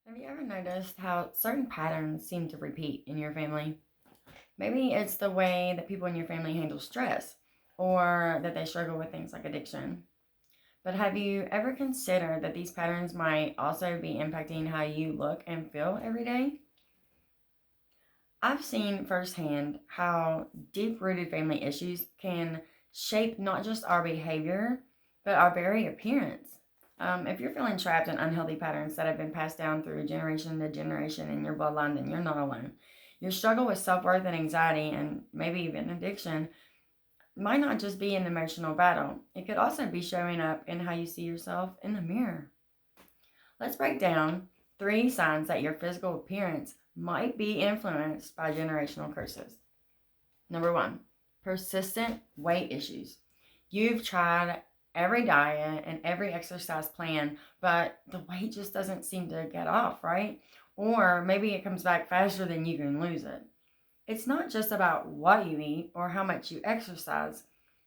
Have you ever noticed how certain patterns seem to repeat in your family? Maybe it's the way that people in your family handle stress or that they struggle with things like addiction. But have you ever considered that these patterns might also be impacting how you look and feel every day? I've seen firsthand how deep rooted family issues can shape not just our behavior, but our very appearance. If you're feeling trapped in unhealthy patterns that have been passed down through generation to generation in your bloodline, then you're not alone. Your struggle with self worth and anxiety, and maybe even addiction, might not just be an emotional battle. It could also be showing up in how you see yourself in the mirror. Let's break down 3 signs that your physical appearance might be influenced by generational curses. Number 1, persistent weight issues. You've tried every diet and every exercise plan, but the weight just doesn't seem to get off, right? Or maybe it comes back faster than you can lose it. It's not just about what you eat or how much you exercise.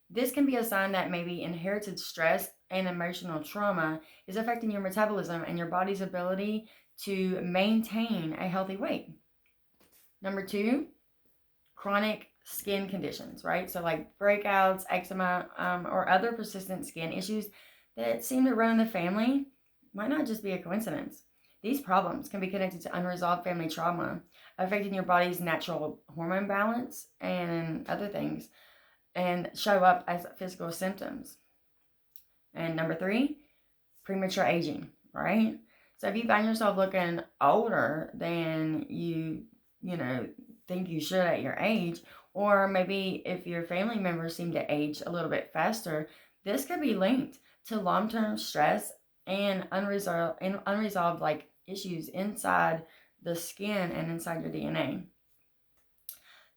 This can be a sign that maybe inherited stress and emotional trauma is affecting your metabolism and your body's ability to maintain a healthy weight. Number 2, chronic skin conditions, right? So, like breakouts, eczema, or other persistent skin issues that seem to run in the family might not just be a coincidence. These problems can be connected to unresolved family trauma, affecting your body's natural hormone balance and other things, and show up as physical symptoms. And number 3, premature aging, right? So if you find yourself looking older than you think you should at your age, or maybe if your family members seem to age a little bit faster, this could be linked to long-term stress and unresolved like issues inside the skin and inside your DNA.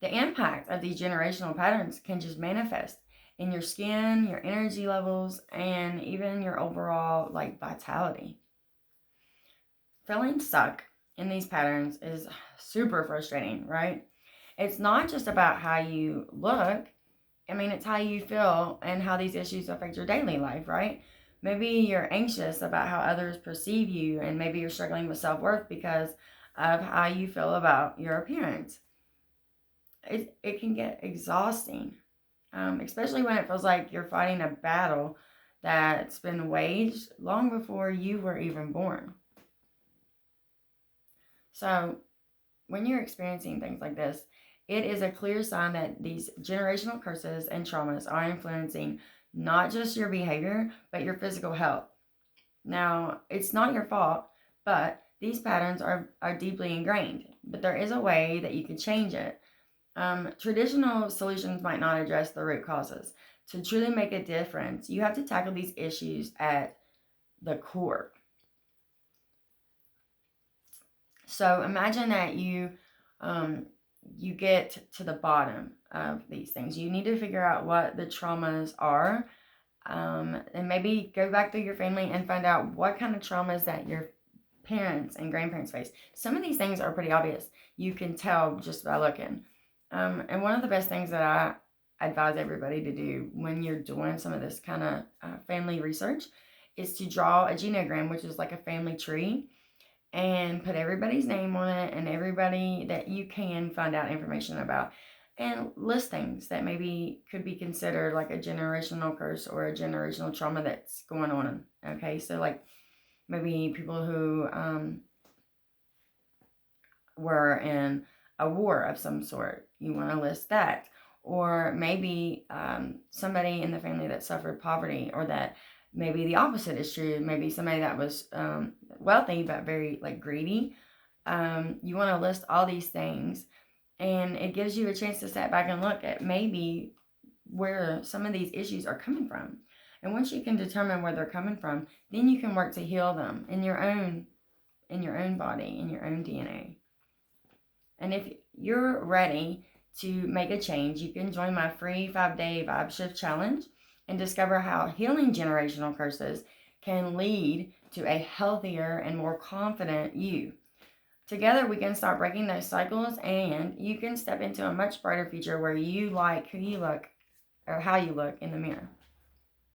The impact of these generational patterns can just manifest in your skin, your energy levels, and even your overall like vitality. Feeling stuck in these patterns is super frustrating, right? It's not just about how you look. I mean, it's how you feel and how these issues affect your daily life, right? Maybe you're anxious about how others perceive you, and maybe you're struggling with self worth because of how you feel about your appearance. It can get exhausting, especially when it feels like you're fighting a battle that's been waged long before you were even born. So, when you're experiencing things like this, it is a clear sign that these generational curses and traumas are influencing not just your behavior, but your physical health. Now, it's not your fault, but these patterns are deeply ingrained. But there is a way that you can change it. Traditional solutions might not address the root causes. To truly make a difference, you have to tackle these issues at the core. So imagine that you get to the bottom of these things. You need to figure out what the traumas are, and maybe go back through your family and find out what kind of traumas that your parents and grandparents face. Some of these things are pretty obvious. You can tell just by looking. And one of the best things that I advise everybody to do when you're doing some of this kind of family research is to draw a genogram, which is like a family tree, and put everybody's name on it and everybody that you can find out information about, and list things that maybe could be considered like a generational curse or a generational trauma that's going on. Okay, so like maybe people who were in a war of some sort, you want to list that. Or maybe somebody in the family that suffered poverty, or that maybe the opposite is true. Maybe somebody that was wealthy but very like greedy. You want to list all these things, and it gives you a chance to step back and look at maybe where some of these issues are coming from. And once you can determine where they're coming from, then you can work to heal them in your own body, in your own DNA. And if you're ready to make a change, you can join my free 5-day Vibe Shift Challenge and discover how healing generational curses can lead to a healthier and more confident you. Together, we can start breaking those cycles, and you can step into a much brighter future where you like who you look or how you look in the mirror.